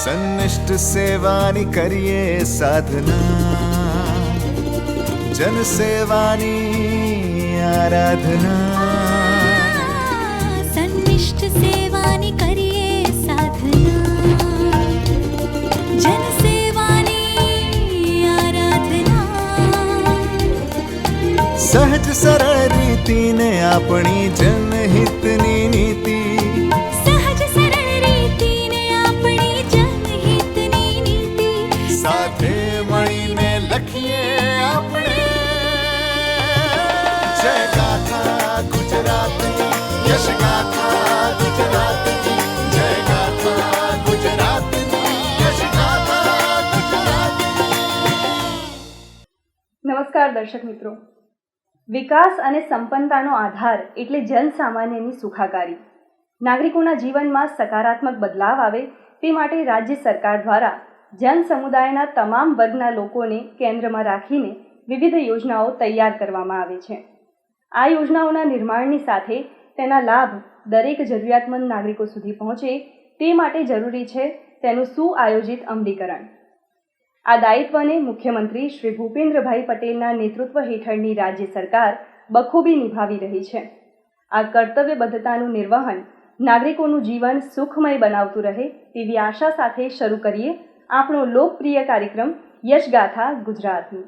સન્નિષ્ઠ સેવાની કરીએ સાધના, જન સેવાની આરાધના. સન્નિષ્ઠ સેવાની કરીએ સાધના, જન સેવાની આરાધના. સહજ સરળ રીતિને આપણી જનહિતની નીતિ, સાથે મળીને લખીએ આપણે જય ગાથા ગુજરાતની, યશ ગાથા ગુજરાતની, જય ગાથા ગુજરાતની, યશ ગાથા ગુજરાતની. નમસ્કાર દર્શક મિત્રો, વિકાસ અને સંપન્નતાનો આધાર એટલે જનસામાન્યની સુખાકારી. નાગરિકોના જીવનમાં સકારાત્મક બદલાવ આવે તે માટે રાજ્ય સરકાર દ્વારા જન સમુદાયના તમામ વર્ગના લોકોને કેન્દ્રમાં રાખીને વિવિધ યોજનાઓ તૈયાર કરવામાં આવે છે. આ યોજનાઓના નિર્માણની સાથે તેના લાભ દરેક જરૂરિયાતમંદ નાગરિકો સુધી પહોંચે તે માટે જરૂરી છે તેનું સુઆયોજિત અમલીકરણ. આ દાયિત્વને મુખ્યમંત્રી શ્રી ભૂપેન્દ્રભાઈ પટેલના નેતૃત્વ હેઠળની રાજ્ય સરકાર બખૂબી નિભાવી રહી છે. આ કર્તવ્યબદ્ધતાનું નિર્વહન નાગરિકોનું જીવન સુખમય બનાવતું રહે તેવી આશા સાથે શરૂ કરીએ આપણો લોકપ્રિય કાર્યક્રમ યશગાથા ગુજરાતની.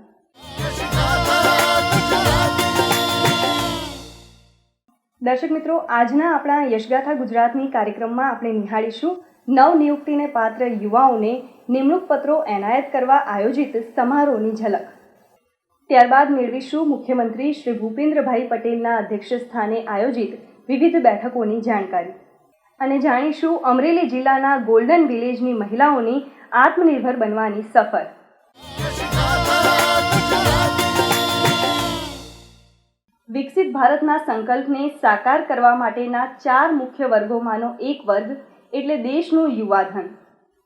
દર્શક મિત્રો, આજના આપણા યશગાથા ગુજરાતની કાર્યક્રમમાં આપણે નિહાળીશું નવનિયુક્તિને પાત્ર યુવાઓને નિમણૂક પત્રો એનાયત કરવા આયોજિત સમારોહની ઝલક. ત્યારબાદ મેળવીશું મુખ્યમંત્રી શ્રી ભૂપેન્દ્રભાઈ પટેલના અધ્યક્ષસ્થાને આયોજિત વિવિધ બેઠકોની જાણકારી અને જાણીશું અમરેલી જિલ્લાના ગોલ્ડન વિલેજની મહિલાઓની આત્મનિર્ભર બનવાની સફર. વિકસિત ભારતના સંકલ્પને સાકાર કરવા માટેના 4 મુખ્ય વર્ગોમાંનો એક વર્ગ એટલે દેશનું યુવાધન.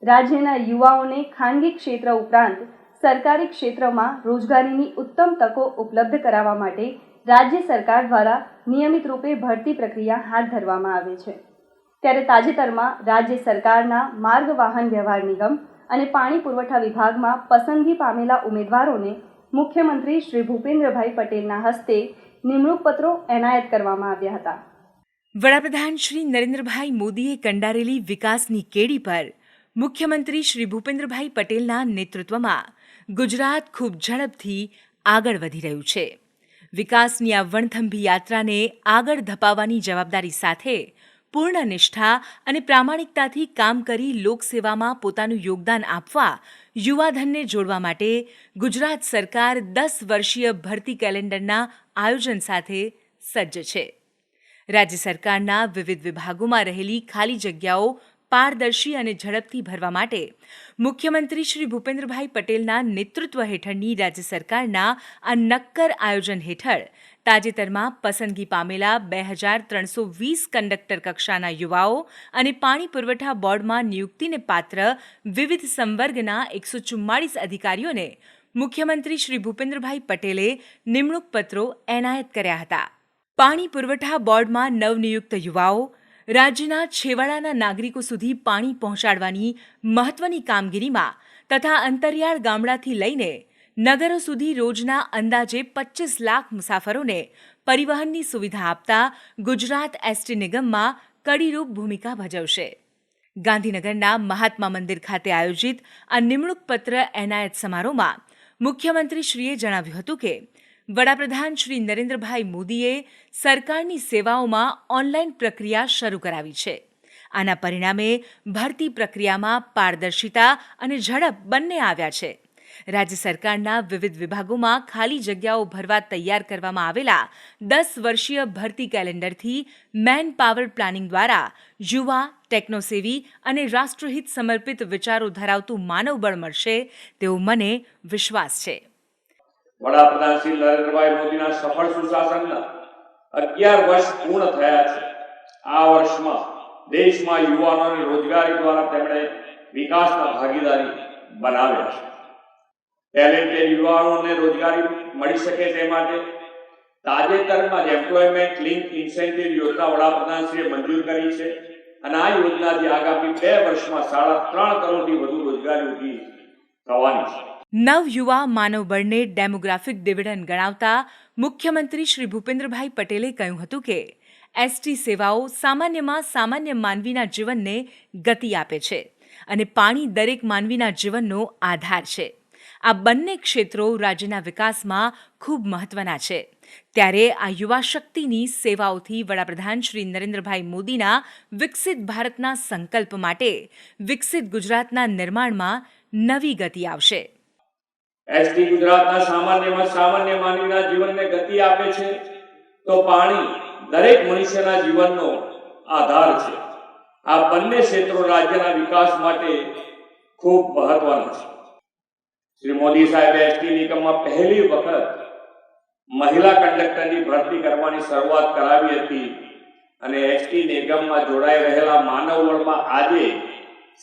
રાજ્યના યુવાઓને ખાનગી ક્ષેત્ર ઉપરાંત સરકારી ક્ષેત્રમાં રોજગારીની ઉત્તમ તકો ઉપલબ્ધ કરાવવા માટે રાજ્ય સરકાર દ્વારા નિયમિત રૂપે ભરતી પ્રક્રિયા હાથ ધરવામાં આવે છે. ત્યારે તાજેતરમાં રાજ્ય સરકારના માર્ગ વાહન વ્યવહાર નિગમ અને પાણી પુરવઠા વિભાગમાં પસંદગી પામેલા ઉમેદવારોને મુખ્યમંત્રી શ્રી ભૂપેન્દ્રભાઈ પટેલના હસ્તે નિમણૂક પત્રો એનાયત કરવામાં આવ્યા હતા. વડાપ્રધાન શ્રી નરેન્દ્રભાઈ મોદીએ કંડારેલી વિકાસની કેડી પર મુખ્યમંત્રી શ્રી ભૂપેન્દ્રભાઈ પટેલના નેતૃત્વમાં ગુજરાત ખૂબ ઝડપથી આગળ વધી રહ્યું છે. વિકાસની આ વણથંભી યાત્રાને આગળ ધપાવવાની જવાબદારી સાથે પૂર્ણ નિષ્ઠા અને પ્રામાણિકતાથી કામ કરી લોકસેવામાં પોતાનું યોગદાન આપવા યુવાધનને જોડવા માટે ગુજરાત સરકાર 10 વર્ષીય ભરતી કેલેન્ડરના આયોજન સાથે સજ્જ છે. રાજ્ય સરકારના વિવિધ વિભાગોમાં રહેલી ખાલી જગ્યાઓ પારદર્શી અને ઝડપથી ભરવા માટે મુખ્યમંત્રી શ્રી ભૂપેન્દ્રભાઈ પટેલના નેતૃત્વ હેઠળની રાજ્ય સરકારના આ નક્કર આયોજન હેઠળ તાજેતરમાં પસંદગી પામેલા 2320 કંડક્ટર કક્ષાના યુવાઓ અને પાણી પુરવઠા બોર્ડમાં નિયુક્તિને પાત્ર વિવિધ સંવર્ગના 144 અધિકારીઓને મુખ્યમંત્રી શ્રી ભૂપેન્દ્રભાઈ પટેલે નિમણૂક પત્રો એનાયત કર્યા હતા. પાણી પુરવઠા બોર્ડમાં નવનિયુક્ત યુવાઓ રાજ્યના છેવાડાના નાગરિકો સુધી પાણી પહોંચાડવાની મહત્વની કામગીરીમાં તથા અંતરિયાળ ગામડાથી લઈને નગરો સુધી રોજના અંદાજે 25 લાખ મુસાફરોને પરિવહનની સુવિધા આપતા ગુજરાત એસટી નિગમમાં કડીરૂપ ભૂમિકા ભજવશે. ગાંધીનગરના મહાત્મા મંદિર ખાતે આયોજિત આ નિમણૂક પત્ર એનાયત સમારોહમાં મુખ્યમંત્રીશ્રીએ જણાવ્યું હતું કે વડાપ્રધાન શ્રી નરેન્દ્રભાઈ મોદીએ સરકારની સેવાઓમાં ઓનલાઈન પ્રક્રિયા શરૂ કરાવી છે. આના પરિણામે ભરતી પ્રક્રિયામાં પારદર્શિતા અને ઝડપ બંને આવ્યા છે. રાજ્ય સરકારના વિવિધ વિભાગોમાં ખાલી જગ્યાઓ ભરવા તૈયાર કરવામાં આવેલા 10 વર્ષીય ભરતી કેલેન્ડરથી મેન પાવર પ્લાનિંગ દ્વારા યુવા, ટેકનોસેવી અને રાષ્ટ્રહિત સમર્પિત વિચારો ધરાવતું માનવબળ મળશે તેવો મને વિશ્વાસ છે. વડાપ્રધાન શ્રી નરેન્દ્રભાઈ મોદીના સફળ સુશાસનના 11 વર્ષ પૂર્ણ થયા છે. આ વર્ષમાં દેશમાં યુવાનોને રોજગારી દ્વારા તેમણે વિકાસના ભાગીદારી બનાવ્યા છે. ટેલેન્ટેડ યુવાનોને રોજગારી મળી શકે તે માટે તાજેતરમાં જ એમ્પ્લોયમેન્ટ લિંક ઇન્સેન્ટિવ યોજના વડાપ્રધાનશ્રીએ મંજૂર કરી છે. અને આ યોજનાથી આગામી 2 વર્ષમાં 3.5 કરોડથી વધુ રોજગારી ઊભી થવાની છે. નવયુવા માનવબળને ડેમોગ્રાફિક ડિવિડન્ડ ગણાવતા મુખ્યમંત્રી શ્રી ભૂપેન્દ્રભાઈ પટેલે કહ્યું હતું કે એસટી સેવાઓ સામાન્યમાં સામાન્ય માનવીના જીવનને ગતિ આપે છે અને પાણી દરેક માનવીના જીવનનો આધાર છે. આ બંને ક્ષેત્રો રાજ્યના વિકાસમાં ખૂબ મહત્વના છે. ત્યારે આ યુવા શક્તિની સેવાઓથી વડાપ્રધાન શ્રી નરેન્દ્રભાઈ મોદીના વિકસિત ભારતના સંકલ્પ માટે વિકસિત ગુજરાતના નિર્માણમાં નવી ગતિ આવશે. એસટી ગુજરાતના સામાન્યમાં સામાન્ય માનવીના જીવનને ગતિ આપે છે તો પાણી દરેક મનુષ્યના જીવનનો આધાર છે. આ બંને ક્ષેત્રો રાજ્યના વિકાસ માટે ખૂબ મહત્વના છે. શ્રી મોદી સાહેબે એસટી નિગમમાં પહેલી વખત મહિલા કંડક્ટરની ભરતી કરવાની શરૂઆત કરાવી હતી અને એસટી નિગમમાં જોડાઈ રહેલા માનવબળમાં આજે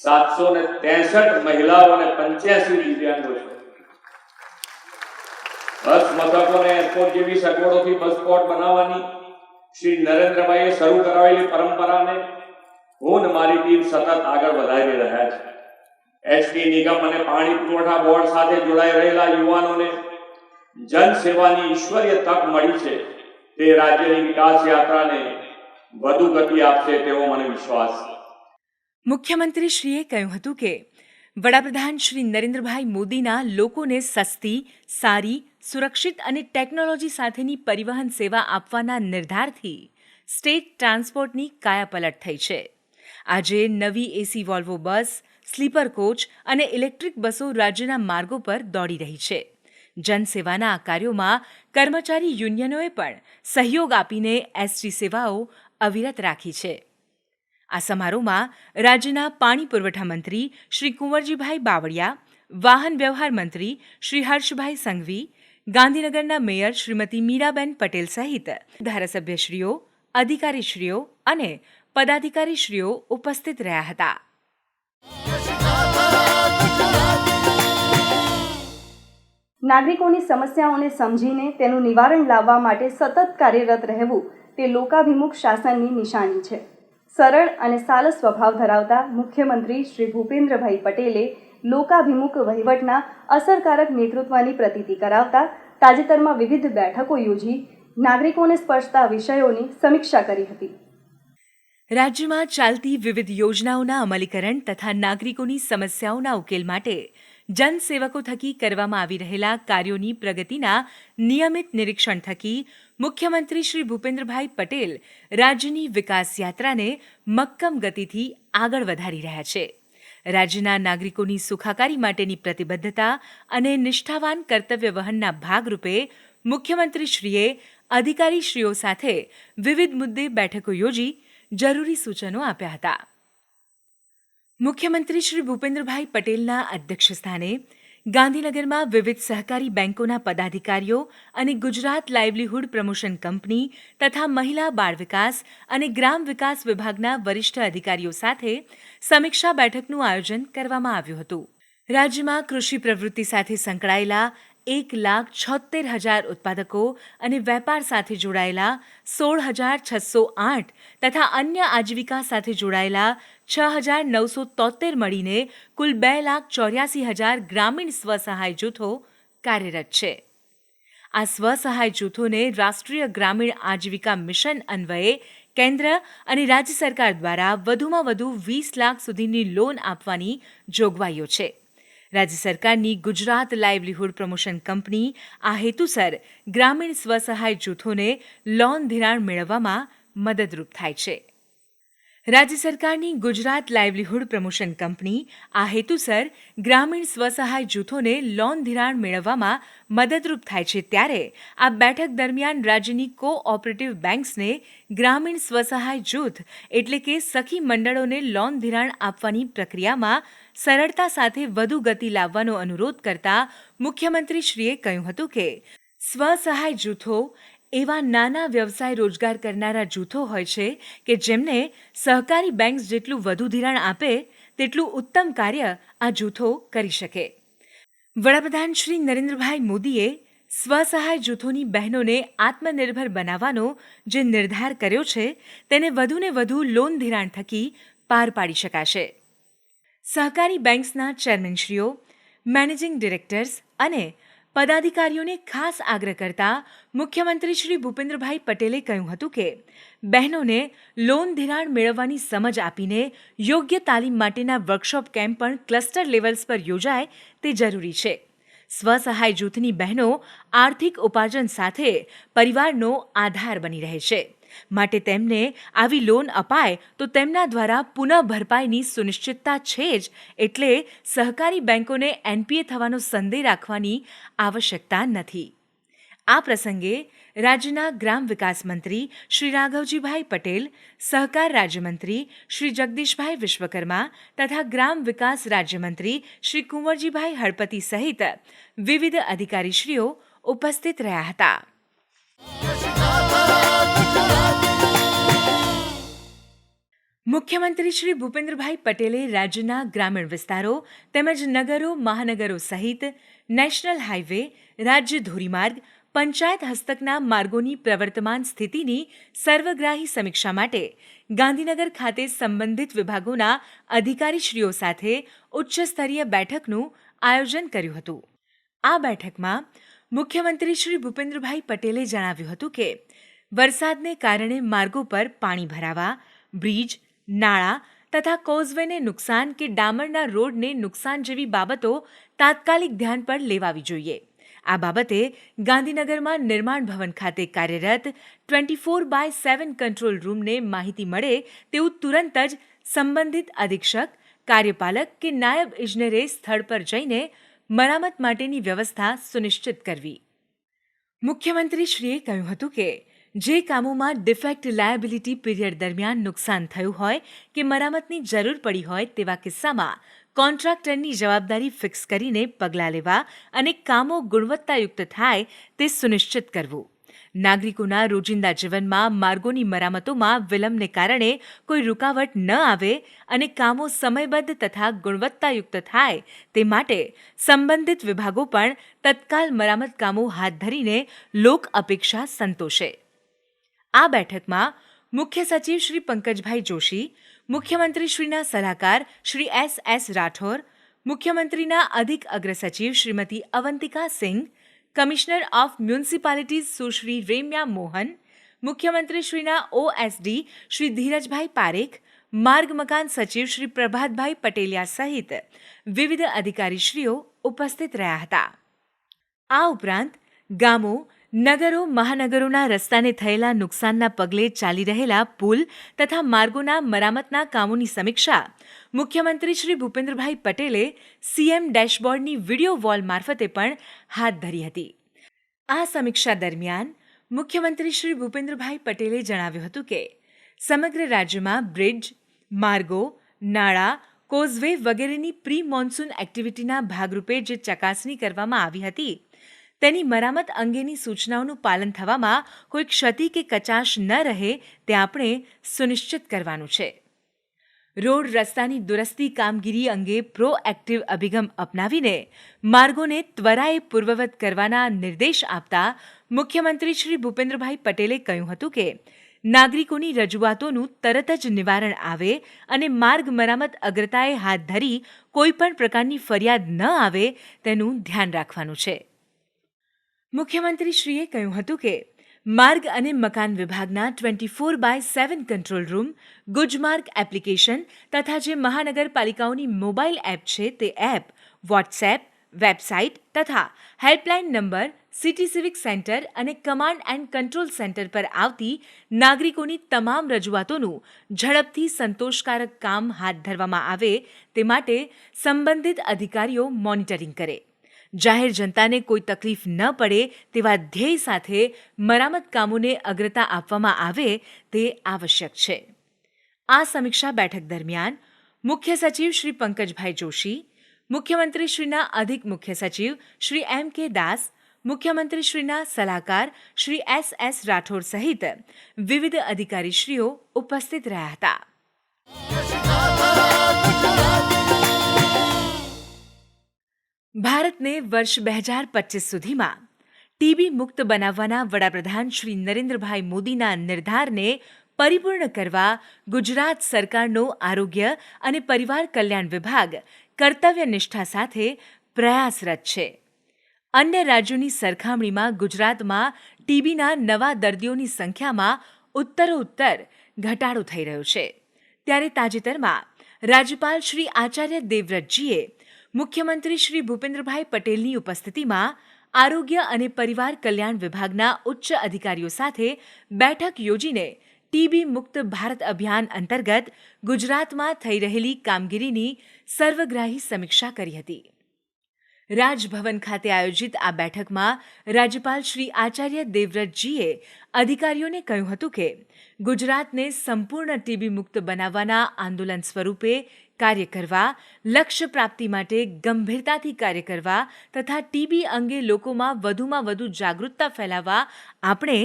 763 મહિલાઓ અને 85 દિવ્યાંગો છે. બસ મથકોને એરપોર્ટ જેવી સગવડોથી બસ પોર્ટ બનાવવાની શ્રી નરેન્દ્રભાઈએ શરૂ કરાવેલી પરંપરાને હું અને મારી ટીમ સતત આગળ વધારી રહ્યા છે. એસટી નિગમ અને પાણી પુરવઠા બોર્ડ સાથે જોડાઈ રહેલા યુવાનોને જનસેવાની ઈશ્વરીય તક મળી છે. તે રાજ્યની વિકાસ યાત્રાને વધુ ગતિ આપશે તેવો મને વિશ્વાસ છે. મુખ્યમંત્રીશ્રીએ કહ્યું હતું કે વડાપ્રધાન શ્રી નરેન્દ્રભાઈ મોદીના લોકોને સસ્તી, સારી, સુરક્ષિત અને ટેકનોલોજી સાથેની પરિવહન સેવા આપવાના નિર્ધારથી સ્ટેટ ટ્રાન્સપોર્ટની કાયાપલટ થઈ છે. આજે નવી એસી વોલ્વો બસ, સ્લીપર કોચ અને ઇલેક્ટ્રિક બસો રાજ્યના માર્ગો પર દોડી રહી છે. જનસેવાના આ કાર્યોમાં કર્મચારી યુનિયનોએ પણ સહયોગ આપીને એસટી સેવાઓ અવિરત રાખી છે. આ સમારોહમાં રાજ્યના પાણી પુરવઠા મંત્રી શ્રી કુંવરજીભાઈ બાવળિયા, વાહન વ્યવહાર મંત્રી શ્રી હર્ષભાઈ સંઘવી, ગાંધીનગરના મેયર શ્રીમતી મીરાબેન પટેલ સહિત ધારાસભ્યશ્રીઓ, અધિકારીશ્રીઓ અને પદાધિકારીશ્રીઓ ઉપસ્થિત રહ્યા હતા. નાગરિકોની સમસ્યાઓને સમજીને તેનું નિવારણ લાવવા માટે સતત કાર્યરત રહેવું તે લોકાભિમુખ શાસનની નિશાની છે. સરળ અને સાલ સ્વભાવ ધરાવતા મુખ્યમંત્રી શ્રી ભૂપેન્દ્રભાઈ પટેલે લોકાભિમુખ વહીવટના અસરકારક નેતૃત્વની પ્રતીતિ કરાવતા તાજેતરમાં વિવિધ બેઠકો યોજી નાગરિકોને સ્પર્શતા વિષયોની સમીક્ષા કરી હતી. રાજ્યમાં ચાલતી વિવિધ યોજનાઓના અમલીકરણ તથા નાગરિકોની સમસ્યાઓના ઉકેલ માટે જનસેવકો થકી કરવામાં આવી રહેલા કાર્યોની પ્રગતિના નિયમિત નિરીક્ષણ થકી મુખ્યમંત્રી શ્રી ભૂપેન્દ્રભાઈ પટેલ રાજ્યની વિકાસ યાત્રાને મક્કમ ગતિથી આગળ વધારી રહ્યા છે. રાજ્યના નાગરિકોની સુખાકારી માટેની પ્રતિબદ્ધતા અને નિષ્ઠાવાન કર્તવ્ય વહનના ભાગરૂપે મુખ્યમંત્રીશ્રીએ અધિકારીશ્રીઓ સાથે વિવિધ મુદ્દે બેઠકો યોજી જરૂરી સૂચનો આપ્યા હતા. મુખ્યમંત્રી શ્રી ભૂપેન્દ્રભાઈ પટેલના અધ્યક્ષસ્થાને ગાંધીનગરમાં વિવિધ સહકારી બેંકોના પદાધિકારીઓ અને ગુજરાત લાઇવલીહુડ પ્રમોશન કંપની તથા મહિલા બાળ વિકાસ અને ગ્રામ વિકાસ વિભાગના વરિષ્ઠ અધિકારીઓ સાથે સમીક્ષા બેઠકનું આયોજન કરવામાં આવ્યું હતું. રાજ્યમાં કૃષિ પ્રવૃત્તિ સાથે સંકળાયેલા 1,76,000 ઉત્પાદકો અને વેપાર સાથે જોડાયેલા 16,608 તથા અન્ય આજીવિકા સાથે જોડાયેલા 6,973 મળીને કુલ 2,84,000 ગ્રામીણ સ્વસહાય જૂથો કાર્યરત છે. આ સ્વસહાય જૂથોને રાષ્ટ્રીય ગ્રામીણ આજીવિકા મિશન અન્વયે કેન્દ્ર અને રાજ્ય સરકાર દ્વારા વધુમાં વધુ 20 લાખ સુધીની લોન આપવાની જોગવાઈઓ છે. રાજ્ય સરકારની ગુજરાત લાઇવલીહુડ પ્રમોશન કંપની આ હેતુસર ગ્રામીણ સ્વસહાય જૂથોને લોન ધિરાણ મેળવવામાં મદદરૂપ થાય છે. રાજ્ય સરકારની ગુજરાત લાઇવલીહુડ પ્રમોશન કંપની આ હેતુસર ગ્રામીણ સ્વસહાય જૂથોને લોન ધિરાણ મેળવવામાં મદદરૂપ થાય છે. ત્યારે આ બેઠક દરમિયાન રાજ્યની કોઓપરેટિવ બેંક્સને ગ્રામીણ સ્વસહાય જૂથ એટલે કે સખી મંડળોને લોન ધિરાણ આપવાની પ્રક્રિયામાં સરળતા સાથે વધુ ગતિ લાવવાનો અનુરોધ કરતા મુખ્યમંત્રીશ્રીએ કહ્યું હતું કે સ્વસહાય જૂથો એવા નાના વ્યવસાય રોજગાર કરનારા જૂથો હોય છે કે જેમને સહકારી બેંક્સ જેટલું વધુ ધિરાણ આપે તેટલું ઉત્તમ કાર્ય આ જૂથો કરી શકે. વડાપ્રધાન શ્રી નરેન્દ્રભાઈ મોદીએ સ્વસહાય જૂથોની બહેનોને આત્મનિર્ભર બનાવવાનો જે નિર્ધાર કર્યો છે તેને વધુને વધુ લોન ધિરાણ થકી પાર પાડી શકાશે. સહકારી બેંક્સના ચેરમેનશ્રીઓ, મેનેજિંગ ડિરેક્ટર્સ અને પદાધિકારીઓને ખાસ આગ્રહ કરતા મુખ્યમંત્રી શ્રી ભૂપેન્દ્રભાઈ પટેલે કહ્યું હતું કે બહેનોને લોન ધિરાણ મેળવવાની સમજ આપીને યોગ્ય તાલીમ માટેના વર્કશોપ કેમ્પ પણ ક્લસ્ટર લેવલ્સ પર યોજાય તે જરૂરી છે. સ્વસહાય જૂથની બહેનો આર્થિક ઉપાર્જન સાથે પરિવારનો આધાર બની રહે છે. માટે તેમને આવી લોન અપાય તો તેમના દ્વારા પુનઃ ભરપાઈની સુનિશ્ચિતતા છે જ, એટલે સહકારી બેંકોને એનપીએ થવાનો સંદેહ રાખવાની આવશ્યકતા નથી. આ પ્રસંગે રાજ્યના ગ્રામ વિકાસ મંત્રી શ્રી રાઘવજીભાઈ પટેલ, સહકાર રાજ્યમંત્રી શ્રી જગદીશભાઈ વિશ્વકર્મા તથા ગ્રામ વિકાસ રાજ્યમંત્રી શ્રી કુંવરજીભાઈ હળપતિ સહિત વિવિધ અધિકારીશ્રીઓ ઉપસ્થિત રહ્યા હતા. મુખ્યમંત્રી શ્રી ભૂપેન્દ્રભાઈ પટેલે રાજ્યના ગ્રામીણ વિસ્તારો તેમજ નગરો, મહાનગરો સહિત નેશનલ હાઈવે, રાજ્ય ધોરીમાર્ગ, પંચાયત હસ્તકના માર્ગોની પ્રવર્તમાન સ્થિતિની સર્વગ્રાહી સમીક્ષા માટે ગાંધીનગર ખાતે સંબંધિત વિભાગોના અધિકારીશ્રીઓ સાથે ઉચ્ચસ્તરીય બેઠકનું આયોજન કર્યું હતું. આ બેઠકમાં મુખ્યમંત્રી શ્રી ભૂપેન્દ્રભાઈ પટેલે જણાવ્યું હતું કે વરસાદને કારણે માર્ગો પર પાણી ભરાવા, બ્રિજ, નાળા તથા કોઝવેને નુકસાન કે ડામરના રોડને નુકસાન જેવી બાબતો તાત્કાલિક ધ્યાન પર લેવાવી જોઈએ. આ બાબતે ગાંધીનગરમાં નિર્માણ ભવન ખાતે કાર્યરત 24/7 કંટ્રોલ રૂમને માહિતી મળે તેવું તુરંત જ સંબંધિત અધિક્ષક, કાર્યપાલક કે નાયબ ઇજનેરે સ્થળ પર જઈને મરામત માટેની વ્યવસ્થા સુનિશ્ચિત કરવી. મુખ્યમંત્રીશ્રીએ કહ્યું હતું કે જે કામોમાં ડિફેક્ટ લાયબિલિટી પીરિયડ દરમિયાન નુકસાન થયું હોય કે મરામતની જરૂર પડી હોય તેવા કિસ્સામાં કોન્ટ્રાક્ટરની જવાબદારી ફિક્સ કરીને પગલાં લેવા અને કામો ગુણવત્તાયુક્ત થાય તે સુનિશ્ચિત કરવું. નાગરિકોના રોજિંદા જીવનમાં માર્ગોની મરામતોમાં વિલંબને કારણે કોઈ રૂકાવટ ન આવે અને કામો સમયબદ્ધ તથા ગુણવત્તાયુક્ત થાય તે માટે સંબંધિત વિભાગો પણ તત્કાલ મરામત કામો હાથ ધરીને લોક અપેક્ષા સંતોષે. આ બેઠકમાં મુખ્ય સચિવ શ્રી પંકજભાઈ જોશી, મુખ્યમંત્રીશ્રીના સલાહકાર શ્રી S. રાઠોર, મુખ્યમંત્રીના અધિક અગ્રસચિવ શ્રીમતી અવંતિકા સિંઘ, કમિશનર ઓફ મ્યુનિસિપાલિટીઝ સુશ્રી રેમ્યા મોહન, મુખ્યમંત્રીશ્રીના OSD શ્રી ધીરજભાઈ પારેખ, માર્ગ મકાન સચિવ શ્રી પ્રભાતભાઈ પટેલિયા સહિત વિવિધ અધિકારીશ્રીઓ ઉપસ્થિત રહ્યા હતા. આ ઉપરાંત ગામો, નગરો, મહાનગરોના રસ્તાને થયેલા નુકસાનના પગલે ચાલી રહેલા પુલ તથા માર્ગોના મરામતના કામોની સમીક્ષા મુખ્યમંત્રી શ્રી ભૂપેન્દ્રભાઈ પટેલે CM ડેશબોર્ડની વિડીયો વોલ મારફતે પણ હાથ ધરી હતી. આ સમીક્ષા દરમિયાન મુખ્યમંત્રી શ્રી ભૂપેન્દ્રભાઈ પટેલે જણાવ્યું હતું કે સમગ્ર રાજ્યમાં બ્રિજ, માર્ગો, નાળા, કોઝવે વગેરેની પ્રી મોન્સૂન એક્ટિવિટીના ભાગરૂપે જે ચકાસણી કરવામાં આવી હતી તેની મરામત અંગેની સૂચનાઓનું પાલન થવામાં કોઈ ક્ષતિ કે કચાશ ન રહે તે આપણે સુનિશ્ચિત કરવાનું છે. રોડ રસ્તાની દુરસ્તી કામગીરી અંગે પ્રોએક્ટિવ અભિગમ અપનાવીને માર્ગોને ત્વરાએ પૂર્વવત કરવાના નિર્દેશ આપતા મુખ્યમંત્રી શ્રી ભૂપેન્દ્રભાઈ પટેલે કહ્યું હતું કે નાગરિકોની રજૂઆતોનું તરત જ નિવારણ આવે અને માર્ગ મરામત અગ્રતાએ હાથ ધરી કોઈપણ પ્રકારની ફરિયાદ ન આવે તેનું ધ્યાન રાખવાનું છે. મુખ્યમંત્રીશ્રીએ કહ્યું હતું કે માર્ગ અને મકાન વિભાગના 24/7 કંટ્રોલ રૂમ, ગુજમાર્ગ એપ્લિકેશન તથા જે મહાનગરપાલિકાઓની મોબાઈલ એપ છે તે એપ, વોટ્સએપ, વેબસાઇટ તથા helpline number, city civic centre અને કમાન્ડ એન્ડ કંટ્રોલ સેન્ટર પર આવતી નાગરિકોની તમામ રજૂઆતોનું ઝડપથી સંતોષકારક કામ હાથ ધરવામાં આવે તે માટે સંબંધિત અધિકારીઓ મોનિટરિંગ કરે. જાહેર જનતાને કોઈ તકલીફ ન પડે તેવા ધ્યેય સાથે મરામત કામોને અગ્રતા આપવામાં આવે તે આવશ્યક છે. આ સમીક્ષા બેઠક દરમિયાન મુખ્ય સચિવ શ્રી પંકજભાઈ જોશી, મુખ્યમંત્રીશ્રીના અધિક મુખ્ય સચિવ શ્રી M.K. દાસ, મુખ્યમંત્રીશ્રીના સલાહકાર શ્રી S. રાઠોડ સહિત વિવિધ અધિકારીશ્રીઓ ઉપસ્થિત રહ્યા હતા. ભારતને વર્ષ 2025 સુધીમાં ટીબી મુક્ત બનાવવાના વડાપ્રધાન શ્રી નરેન્દ્રભાઈ મોદીના નિર્ધારને પરિપૂર્ણ કરવા ગુજરાત સરકારનો આરોગ્ય અને પરિવાર કલ્યાણ વિભાગ કર્તવ્ય નિષ્ઠા સાથે પ્રયાસરત છે. અન્ય રાજ્યોની સરખામણીમાં ગુજરાતમાં ટીબીના નવા દર્દીઓની સંખ્યામાં ઉત્તરોત્તર ઘટાડો થઈ રહ્યો છે. ત્યારે તાજેતરમાં રાજ્યપાલ શ્રી આચાર્ય દેવવ્રતજીએ મુખ્યમંત્રી શ્રી ભૂપેન્દ્રભાઈ પટેલની ઉપસ્થિતિમાં આરોગ્ય અને પરિવાર કલ્યાણ વિભાગના ઉચ્ચ અધિકારીઓ સાથે બેઠક યોજીને ટીબી મુક્ત ભારત અભિયાન અંતર્ગત ગુજરાતમાં થઈ રહેલી કામગીરીની સર્વગ્રાહી સમીક્ષા કરી હતી. રાજભવન ખાતે આયોજિત આ બેઠકમાં રાજ્યપાલ શ્રી આચાર્ય દેવવ્રતજીએ અધિકારીઓને કહ્યું હતું કે ગુજરાતને સંપૂર્ણ ટીબી મુક્ત બનાવવાના આંદોલન સ્વરૂપે કાર્ય કરવા, લક્ષ્ય પ્રાપ્તિ માટે ગંભીરતાથી કાર્ય કરવા તથા ટીબી અંગે લોકોમાં વધુમાં વધુ જાગૃતતા ફેલાવવા આપણે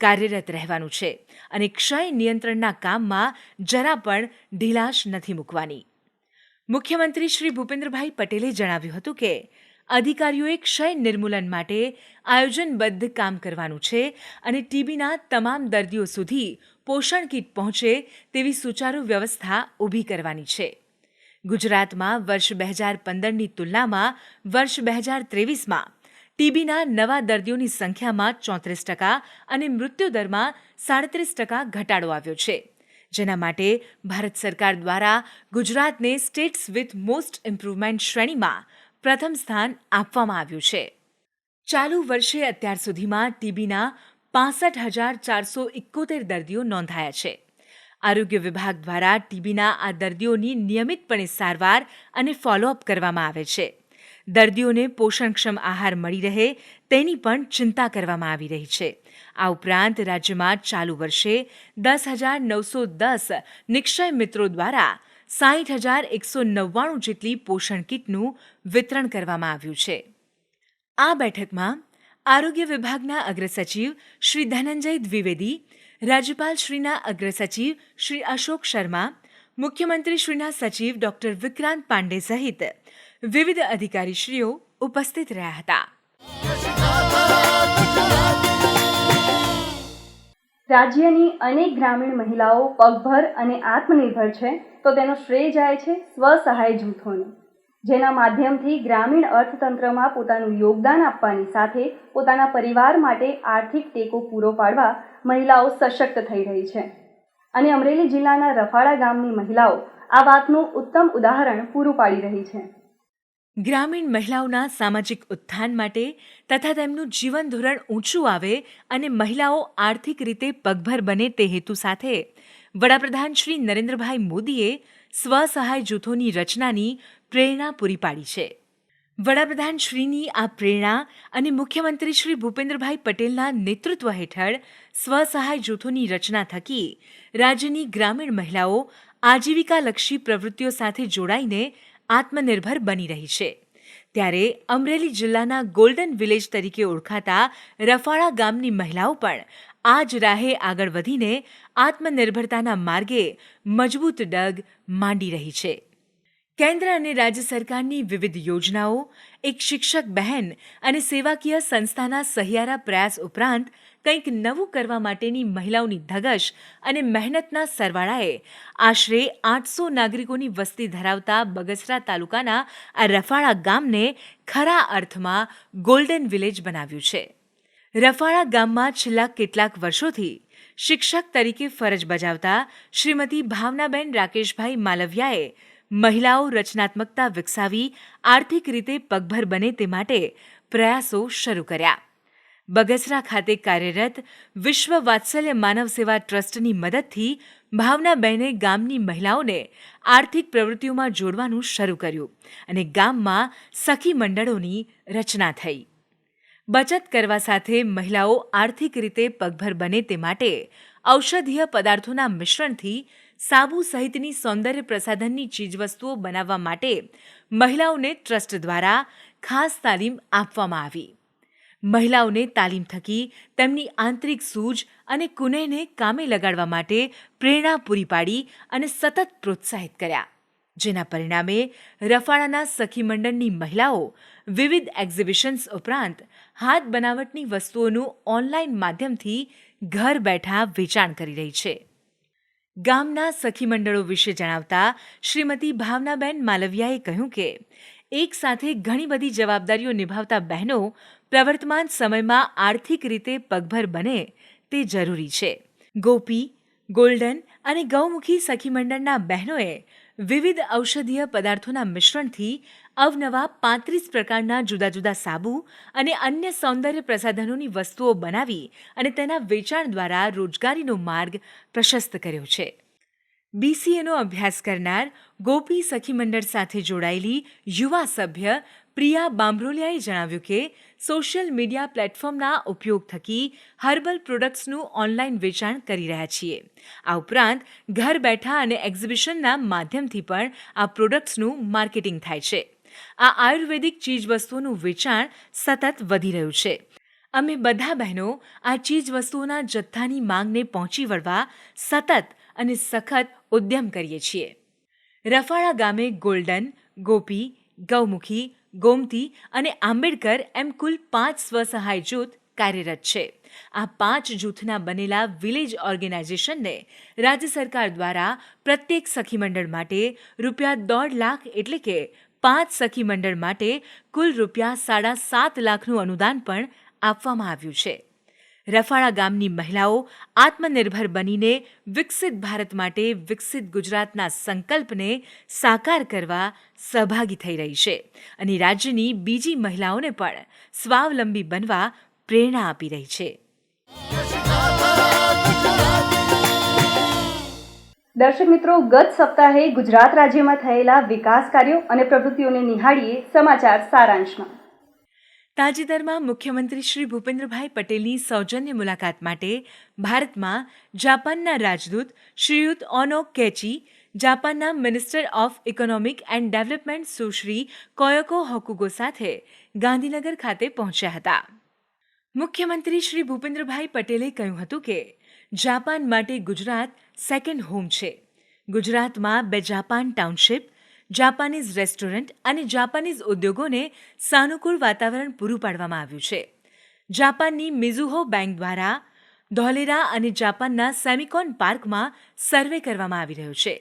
કાર્યરત રહેવાનું છે અને ક્ષય નિયંત્રણના કામમાં જરા પણ ઢીલાશ નથી મૂકવાની. મુખ્યમંત્રી શ્રી ભૂપેન્દ્રભાઈ પટેલે જણાવ્યું હતું કે અધિકારીઓએ ક્ષય નિર્મૂલન માટે આયોજનબદ્ધ કામ કરવાનું છે અને ટીબીના તમામ દર્દીઓ સુધી પોષણ કીટ પહોંચે તેવી સુચારુ વ્યવસ્થા ઊભી કરવાની છે. ગુજરાતમાં વર્ષ 2015ની તુલનામાં વર્ષ 2023માં ટીબીના નવા દર્દીઓની સંખ્યામાં 34% અને મૃત્યુદરમાં 37% ઘટાડો આવ્યો છે, જેના માટે ભારત સરકાર દ્વારા ગુજરાતને સ્ટેટ્સ વિથ મોસ્ટ ઇમ્પ્રુવમેન્ટ શ્રેણીમાં પ્રથમ સ્થાન આપવામાં આવ્યું છે. ચાલુ વર્ષે અત્યાર સુધીમાં ટીબીના 65,471 દર્દીઓ નોંધાયા છે. આરોગ્ય વિભાગ દ્વારા ટીબીના આ દર્દીઓની નિયમિતપણે સારવાર અને ફોલોઅપ કરવામાં આવે છે. દર્દીઓને પોષણક્ષમ આહાર મળી રહે તેની પણ ચિંતા કરવામાં આવી રહી છે. આ ઉપરાંત રાજ્યમાં ચાલુ વર્ષે 10,910 નિક્ષય મિત્રો દ્વારા 60,199 જેટલી પોષણ કીટનું વિતરણ કરવામાં આવ્યું છે. આ બેઠકમાં આરોગ્ય વિભાગના અગ્રસચિવ શ્રી ધનંજય દ્વિવેદી, રાજ્યપાલશ્રીના અગ્રસચિવ શ્રી અશોક શર્મા, મુખ્યમંત્રીશ્રીના સચિવ ડોક્ટર વિક્રાંત પાંડે સહિત વિવિધ અધિકારીશ્રીઓ ઉપસ્થિત રહ્યા હતા. રાજ્યની અનેક ગ્રામીણ મહિલાઓ પગભર અને આત્મનિર્ભર છે તો તેનો શ્રેય જાય છે સ્વસહાય જૂથોને, જેના માધ્યમથી ગ્રામીણ અર્થતંત્રમાં પોતાનું યોગદાન આપવાની સાથે પોતાના પરિવાર માટે આર્થિક ટેકો પૂરો પાડવા મહિલાઓ સશક્ત થઈ રહી છે. અને અમરેલી જિલ્લાના રફાળા ગામની મહિલાઓ આ વાતનું ઉત્તમ ઉદાહરણ પૂરું પાડી રહી છે. ગ્રામીણ મહિલાઓના સામાજિક ઉત્થાન માટે તથા તેમનું જીવન ધોરણ ઊંચું આવે અને મહિલાઓ આર્થિક રીતે પગભર બને તે હેતુ સાથે વડાપ્રધાન શ્રી નરેન્દ્રભાઈ મોદીએ સ્વસહાય જૂથોની રચનાની પ્રેરણા પૂરી પાડી છે. વડાપ્રધાન શ્રીની આ પ્રેરણા અને મુખ્યમંત્રી શ્રી ભૂપેન્દ્રભાઈ પટેલના નેતૃત્વ હેઠળ સ્વસહાય જૂથોની રચના થકી રાજ્યની ગ્રામીણ મહિલાઓ આજીવિકાલક્ષી પ્રવૃત્તિઓ સાથે જોડાઈને આત્મનિર્ભર બની રહી છે. ત્યારે અમરેલી જિલ્લાના ગોલ્ડન વિલેજ તરીકે ઓળખાતા રફાળા ગામની મહિલાઓ પણ આ જ રાહે આગળ વધીને આત્મનિર્ભરતાના માર્ગે મજબૂત ડગ માંડી રહી છે. કેન્દ્ર અને રાજ્ય સરકારની વિવિધ યોજનાઓ, એક શિક્ષક બહેન અને સેવાકીય સંસ્થાના સહિયારા પ્રયાસ ઉપરાંત કંઈક નવું કરવા માટેની મહિલાઓની ધગશ અને મહેનતના સરવાળાએ આશરે 800 નાગરિકોની વસ્તી ધરાવતા બગસરા તાલુકાના આ રફાળા ગામને ખરા અર્થમાં ગોલ્ડન વિલેજ બનાવ્યું છે. રફાળા ગામમાં છેલ્લા કેટલાક વર્ષોથી શિક્ષક તરીકે ફરજ બજાવતા શ્રીમતી ભાવનાબેન રાકેશભાઈ માલવિયાએ મહિલાઓ રચનાત્મકતા વિકસાવી આર્થિક રીતે પગભર બને તે માટે પ્રયાસો શરૂ કર્યા. બગસરા ખાતે કાર્યરત વિશ્વ વાત્સલ્ય માનવ સેવા ટ્રસ્ટની મદદથી ભાવનાબેને ગામની મહિલાઓને આર્થિક પ્રવૃત્તિઓમાં જોડવાનું શરૂ કર્યું અને ગામમાં સખી મંડળોની રચના થઈ. બચત કરવા સાથે મહિલાઓ આર્થિક રીતે પગભર બને તે માટે ઔષધીય પદાર્થોના મિશ્રણથી સાબુ સહિતની સૌંદર્ય પ્રસાધનની ચીજવસ્તુઓ બનાવવા માટે મહિલાઓને ટ્રસ્ટ દ્વારા ખાસ તાલીમ આપવામાં આવી. મહિલાઓને તાલીમ થકી તેમની આંતરિક સૂઝ અને કુનેહને કામે લગાડવા માટે પ્રેરણા પૂરી પાડી અને સતત પ્રોત્સાહિત કર્યા, જેના પરિણામે રફાળાના સખી મંડળની મહિલાઓ વિવિધ એક્ઝિબિશન્સ ઉપરાંત હાથ બનાવટની વસ્તુઓનું ઓનલાઈન માધ્યમથી ઘર બેઠા વેચાણ કરી રહી છે. ગામના સખી મંડળો વિશે જણાવતા શ્રીમતી ભાવનાબેન માલવિયાએ કહ્યું કે એક સાથે ઘણી બધી જવાબદારીઓ નિભાવતા બહેનો પ્રવર્તમાન સમયમાં આર્થિક રીતે પગભર બને તે જરૂરી છે. ગોપી, ગોલ્ડન અને ગૌમુખી સખી મંડળના બહેનોએ વિવિધ ઔષધીય પદાર્થોના મિશ્રણથી અવનવા 35 પ્રકારના જુદા જુદા સાબુ અને અન્ય સૌંદર્ય પ્રસાધનોની વસ્તુઓ બનાવી અને તેના વેચાણ દ્વારા રોજગારીનો માર્ગ પ્રશસ્ત કર્યો છે. BCAનો અભ્યાસ કરનાર ગોપી સખી મંડળ સાથે જોડાયેલી યુવા સભ્ય પ્રિયા બાંભરોલિયાએ જણાવ્યું કે સોશિયલ મીડિયા પ્લેટફોર્મના ઉપયોગ થકી હર્બલ પ્રોડક્ટ્સનું ઓનલાઈન વેચાણ કરી રહ્યા છીએ. આ ઉપરાંત ઘર બેઠા અને એક્ઝિબિશનના માધ્યમથી પણ આ પ્રોડક્ટ્સનું માર્કેટિંગ થાય છે. આ આયુર્વેદિક ચીજવસ્તુઓનું વેચાણ સતત વધી રહ્યું છે. અમે બધા બહેનો આ ચીજવસ્તુઓના જથ્થાની માંગને પહોંચી વળવા સતત અને સખત ઉદ્યમ કરીએ છીએ. રફાળા ગામે ગોલ્ડન, ગોપી, ગૌમુખી, ગોમતી અને આંબેડકર એમ કુલ 5 સ્વસહાય જૂથ કાર્યરત છે. આ 5 જૂથના બનેલા વિલેજ ઓર્ગેનાઇઝેશનને રાજ્ય સરકાર દ્વારા પ્રત્યેક સખી મંડળ માટે ₹1.5 લાખ એટલે કે 5 સખી મંડળ માટે કુલ ₹7.5 લાખનું અનુદાન પણ આપવામાં આવ્યું છે. રફાળા ગામની મહિલાઓ આત્મનિર્ભર બનીને વિકસિત ભારત માટે વિકસિત ગુજરાતના સંકલ્પને સાકાર કરવા સહભાગી થઈ રહી છે અને રાજ્યની બીજી મહિલાઓને પણ સ્વાવલંબી બનવા પ્રેરણા આપી રહી છે. દર્શક મિત્રો, ગત સપ્તાહે ગુજરાત રાજ્યમાં થયેલા વિકાસ કાર્યો અને પ્રવૃત્તિઓને નિહાળીએ સમાચાર સારાંશમાં. તાજેતરમાં મુખ્યમંત્રી શ્રી ભૂપેન્દ્રભાઈ પટેલની સૌજન્ય મુલાકાત માટે ભારતમાં જાપાનના રાજદૂત શ્રીયુત ઓનો કેચી, જાપાનના minister of economic and development સુશ્રી કોયોકો હોકુગો સાથે ગાંધીનગર ખાતે પહોંચ્યા હતા. મુખ્યમંત્રી શ્રી ભૂપેન્દ્રભાઈ પટેલે કહ્યું હતું કે જાપાન માટે ગુજરાત સેકન્ડ હોમ છે. ગુજરાતમાં 2 જાપાન ટાઉનશીપ, જાપાનીઝ રેસ્ટોરન્ટ અને જાપાનીઝ ઉદ્યોગોને સાનુકૂળ વાતાવરણ પૂરું પાડવામાં આવ્યું છે. જાપાનની મિઝુહો બેંક દ્વારા ધોલેરા અને જાપાનના સેમિકોન પાર્કમાં સર્વે કરવામાં આવી રહ્યો છે.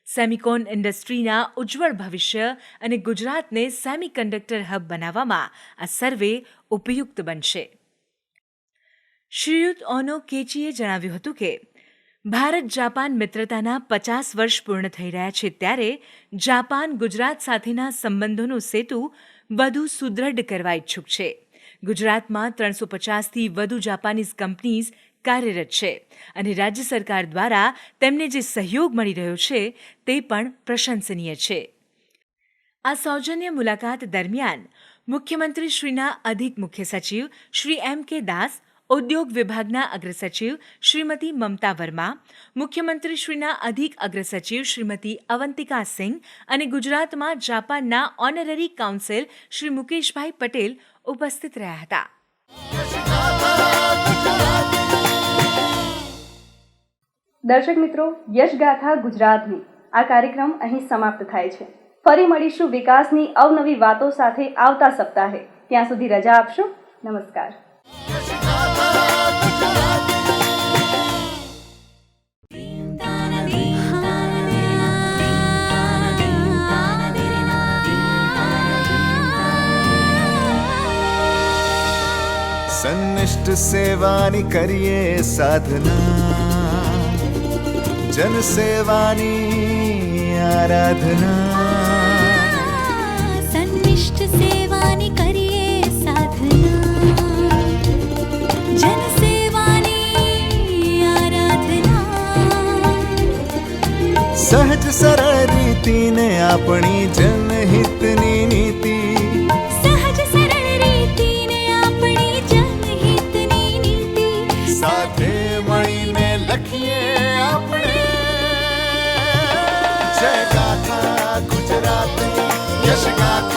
સેમિકોન ઇન્ડસ્ટ્રીના ઉજ્જવળ ભવિષ્ય અને ગુજરાતને સેમિકન્ડક્ટર હબ બનાવવામાં આ સર્વે ઉપયુક્ત બનશે. શ્રીયુત ઓનો કેચીએ જણાવ્યું હતું કે ભારત જાપાન મિત્રતાના 50 વર્ષ પૂર્ણ થઈ રહ્યા છે ત્યારે જાપાન ગુજરાત સાથેના સંબંધોનો સેતુ વધુ સુદૃઢ કરવા ઇચ્છુક છે. ગુજરાતમાં 350થી વધુ જાપાનીઝ કંપનીઝ કાર્યરત છે અને રાજ્ય સરકાર દ્વારા તેમને જે સહયોગ મળી રહ્યો છે તે પણ પ્રશંસનીય છે. આ સૌજન્ય મુલાકાત દરમિયાન મુખ્યમંત્રીશ્રીના અધિક મુખ્ય સચિવ શ્રી M.K. દાસ, ઉદ્યોગ વિભાગના અગ્રસચિવ શ્રીમતી મમતા વર્મા, મુખ્યમંત્રીશ્રીના અધિક અગ્રસચિવ શ્રીમતી અવંતિકા સિંહ અને ગુજરાતમાં જાપાનના ઓનરરી કાઉન્સિલ શ્રી મુકેશભાઈ પટેલ ઉપસ્થિત રહ્યા હતા. દર્શક મિત્રો, યશગાથા ગુજરાતની આ કાર્યક્રમ અહીં સમાપ્ત થાય છે. ફરી મળીશું વિકાસની અવનવી વાતો સાથે આવતા સપ્તાહે. ત્યાં સુધી રજા આપશો. નમસ્કાર. સન્નિષ્ઠ સેવાની કરીએ સાધના, જન સેવાની આરાધના. સન્નિષ્ઠ સેવાની કરીએ સાધના, જન સેવાની આરાધના. સહજ સરળ રીતિને આપણી જનહિતની નીતિ, સાથે મળીને લખીએ આપણે જય ગાથા ગુજરાતની, યશ ગાથા.